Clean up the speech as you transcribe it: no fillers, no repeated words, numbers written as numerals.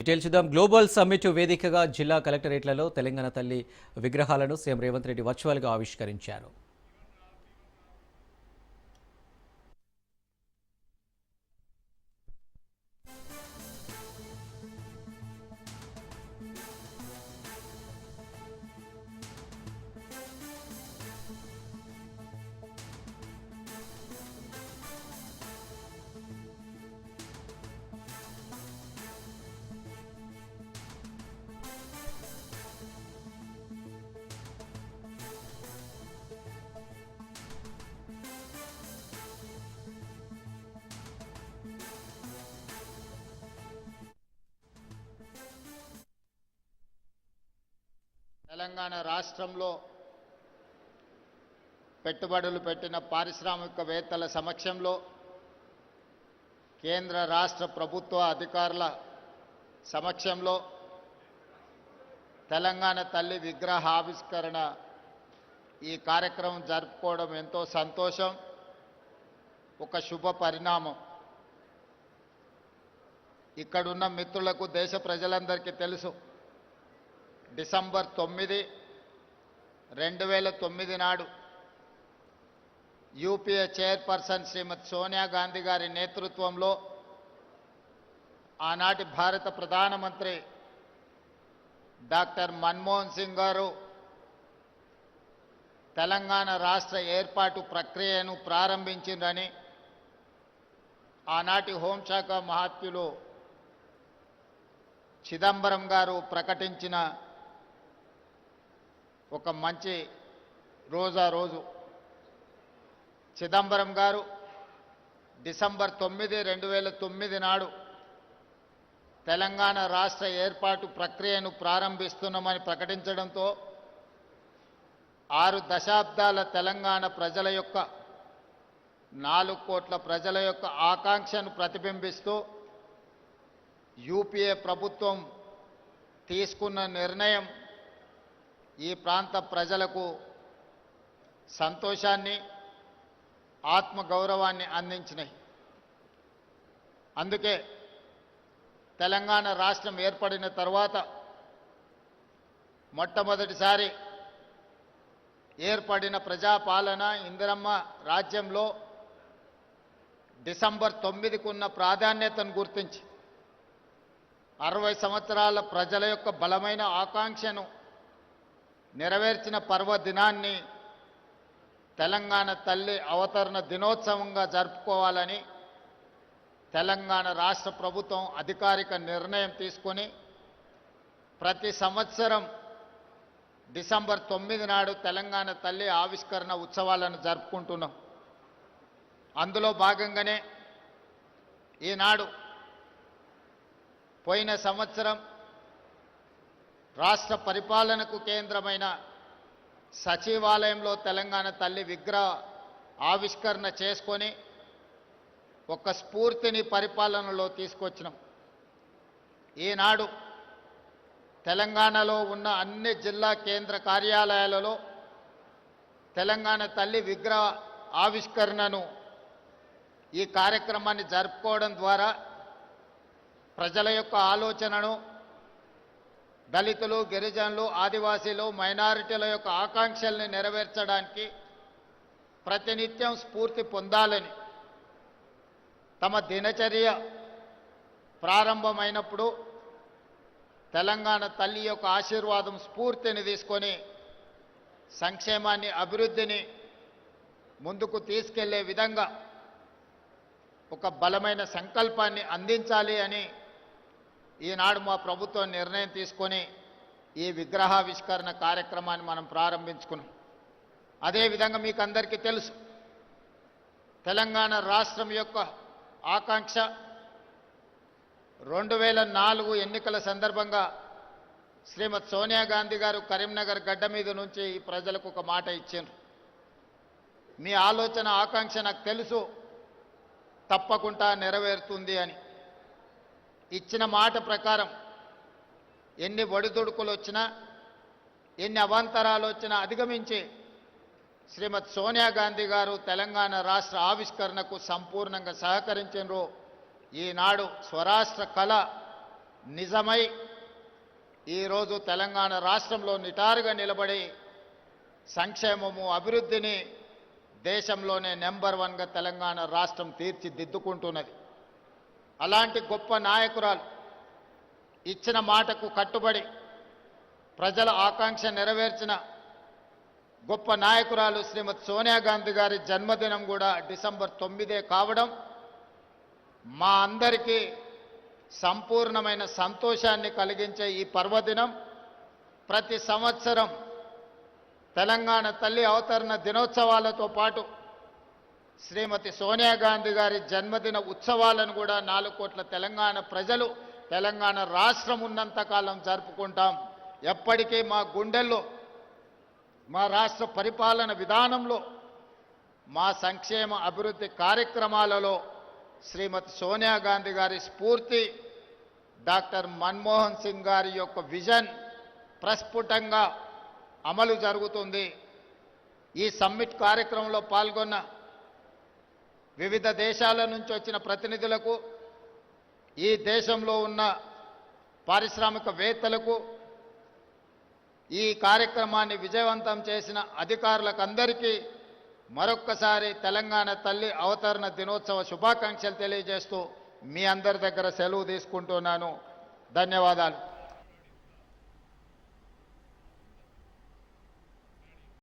Details చూద్దాం. Global summit వేదికగా జిల్లా కలెక్టరేట్లలో తెలంగాణ తల్లి విగ్రహాలను సీఎం రేవంత్ రెడ్డి వర్చువల్గా ఆవిష్కరించారు. తెలంగాణ రాష్ట్రంలో పెట్టుబడులు పెట్టిన పారిశ్రామికవేత్తల సమక్షంలో కేంద్ర రాష్ట్ర ప్రభుత్వ అధికారుల సమక్షంలో తెలంగాణ తల్లి విగ్రహ ఆవిష్కరణ ఈ కార్యక్రమం జరుపుకోవడం ఎంతో సంతోషం, ఒక శుభ పరిణామం. ఇక్కడున్న మిత్రులకు, దేశ ప్రజలందరికీ తెలుసు, డిసెంబర్ 9, 2009 నాడు యూపీఏ చైర్పర్సన్ శ్రీమతి సోనియా గాంధీ గారి నేతృత్వంలో ఆనాటి భారత ప్రధానమంత్రి డాక్టర్ మన్మోహన్ సింగ్ గారు తెలంగాణ రాష్ట్ర ఏర్పాటు ప్రక్రియను ప్రారంభించిందని ఆనాటి హోంశాఖ మహాత్యులు చిదంబరం గారు ప్రకటించిన ఒక మంచి రోజు. చిదంబరం గారు డిసెంబర్ 9, 2009 నాడు తెలంగాణ రాష్ట్ర ఏర్పాటు ప్రక్రియను ప్రారంభిస్తున్నామని ప్రకటించడంతో 6 దశాబ్దాల తెలంగాణ ప్రజల యొక్క 4 కోట్ల ప్రజల యొక్క ఆకాంక్షను ప్రతిబింబిస్తూ యూపీఏ ప్రభుత్వం తీసుకున్న నిర్ణయం ఈ ప్రాంత ప్రజలకు సంతోషాన్ని, ఆత్మగౌరవాన్ని అందించినాయి. అందుకే తెలంగాణ రాష్ట్రం ఏర్పడిన తర్వాత మొట్టమొదటిసారి ఏర్పడిన ప్రజాపాలన ఇందిరమ్మ రాజ్యంలో డిసెంబర్ 9కు ఉన్న ప్రాధాన్యతను గుర్తించి 60 సంవత్సరాల ప్రజల యొక్క బలమైన ఆకాంక్షను నెరవేర్చిన పర్వదినాన్ని తెలంగాణ తల్లి అవతరణ దినోత్సవంగా జరుపుకోవాలని తెలంగాణ రాష్ట్ర ప్రభుత్వం అధికారిక నిర్ణయం తీసుకొని ప్రతి సంవత్సరం డిసెంబర్ 9 నాడు తెలంగాణ తల్లి ఆవిష్కరణ ఉత్సవాలను జరుపుకుంటున్నాం. అందులో భాగంగానే ఈనాడు పోయిన సంవత్సరం రాష్ట్ర పరిపాలనకు కేంద్రమైన సచివాలయంలో తెలంగాణ తల్లి విగ్రహ ఆవిష్కరణ చేసుకొని ఒక స్ఫూర్తిని పరిపాలనలో తీసుకొచ్చినాం. ఈనాడు తెలంగాణలో ఉన్న అన్ని జిల్లా కేంద్ర కార్యాలయాలలో తెలంగాణ తల్లి విగ్రహ ఆవిష్కరణను, ఈ కార్యక్రమాన్ని జరుపుకోవడం ద్వారా ప్రజల యొక్క ఆలోచనను, దళితులు, గిరిజనులు, ఆదివాసీలు, మైనారిటీల యొక్క ఆకాంక్షల్ని నెరవేర్చడానికి ప్రతినిత్యం స్ఫూర్తి పొందాలని తమ దినచర్య ప్రారంభమైనప్పుడు తెలంగాణ తల్లి యొక్క ఆశీర్వాదం, స్ఫూర్తిని తీసుకొని సంక్షేమాన్ని, అభివృద్ధిని ముందుకు తీసుకెళ్లే విధంగా ఒక బలమైన సంకల్పాన్ని అందించాలి అని ఈనాడు మా ప్రభుత్వం నిర్ణయం తీసుకొని ఈ విగ్రహావిష్కరణ కార్యక్రమాన్ని మనం ప్రారంభించుకున్నాం. అదేవిధంగా మీకు అందరికీ తెలుసు, తెలంగాణ రాష్ట్రం యొక్క ఆకాంక్ష 2004 ఎన్నికల సందర్భంగా శ్రీమతి సోనియా గాంధీ గారు కరీంనగర్ గడ్డ మీద నుంచి ఈ ప్రజలకు ఒక మాట ఇచ్చారు. మీ ఆలోచన, ఆకాంక్ష నాకు తెలుసు, తప్పకుండా నెరవేరుతుంది అని ఇచ్చిన మాట ప్రకారం ఎన్ని ఒడిదుడుకులు వచ్చినా, ఎన్ని అవాంతరాలు వచ్చినా అధిగమించి శ్రీమతి సోనియా గాంధీ గారు తెలంగాణ రాష్ట్ర ఆవిష్కరణకు సంపూర్ణంగా సహకరించారు. ఈనాడు స్వరాష్ట్ర కళ నిజమై ఈరోజు తెలంగాణ రాష్ట్రంలో నిటారుగా నిలబడి సంక్షేమము అభివృద్ధిని దేశంలోనే నెంబర్ వన్గా తెలంగాణ రాష్ట్రం తీర్చిదిద్దుకుంటున్నది. అలాంటి గొప్ప నాయకురాలు ఇచ్చిన మాటకు కట్టుబడి ప్రజల ఆకాంక్ష నెరవేర్చిన గొప్ప నాయకురాలు శ్రీమతి సోనియా గాంధీ గారి జన్మదినం కూడా డిసెంబర్ 9 కావడం మా అందరికీ సంపూర్ణమైన సంతోషాన్ని కలిగించే ఈ పర్వదినం ప్రతి సంవత్సరం తెలంగాణ తల్లి అవతరణ దినోత్సవాలతో పాటు శ్రీమతి సోనియా గాంధీ గారి జన్మదిన ఉత్సవాలను కూడా 4 కోట్ల తెలంగాణ ప్రజలు తెలంగాణ రాష్ట్రం ఉన్నంతకాలం జరుపుకుంటాం. ఎప్పటికీ మా గుండెల్లో, మా రాష్ట్ర పరిపాలన విధానంలో, మా సంక్షేమ అభివృద్ధి కార్యక్రమాలలో శ్రీమతి సోనియా గాంధీ గారి స్ఫూర్తి, డాక్టర్ మన్మోహన్ సింగ్ గారి యొక్క విజన్ ప్రస్ఫుటంగా అమలు జరుగుతుంది. ఈ సమ్మిట్ కార్యక్రమంలో పాల్గొన్న వివిధ దేశాల నుంచి వచ్చిన ప్రతినిధులకు, ఈ దేశంలో ఉన్న పారిశ్రామికవేత్తలకు, ఈ కార్యక్రమాన్ని విజయవంతం చేసిన అధికారులకు అందరికీ మరొక్కసారి తెలంగాణ తల్లి అవతరణ దినోత్సవ శుభాకాంక్షలు తెలియజేస్తూ మీ అందరి దగ్గర సెలవు తీసుకుంటున్నాను. ధన్యవాదాలు.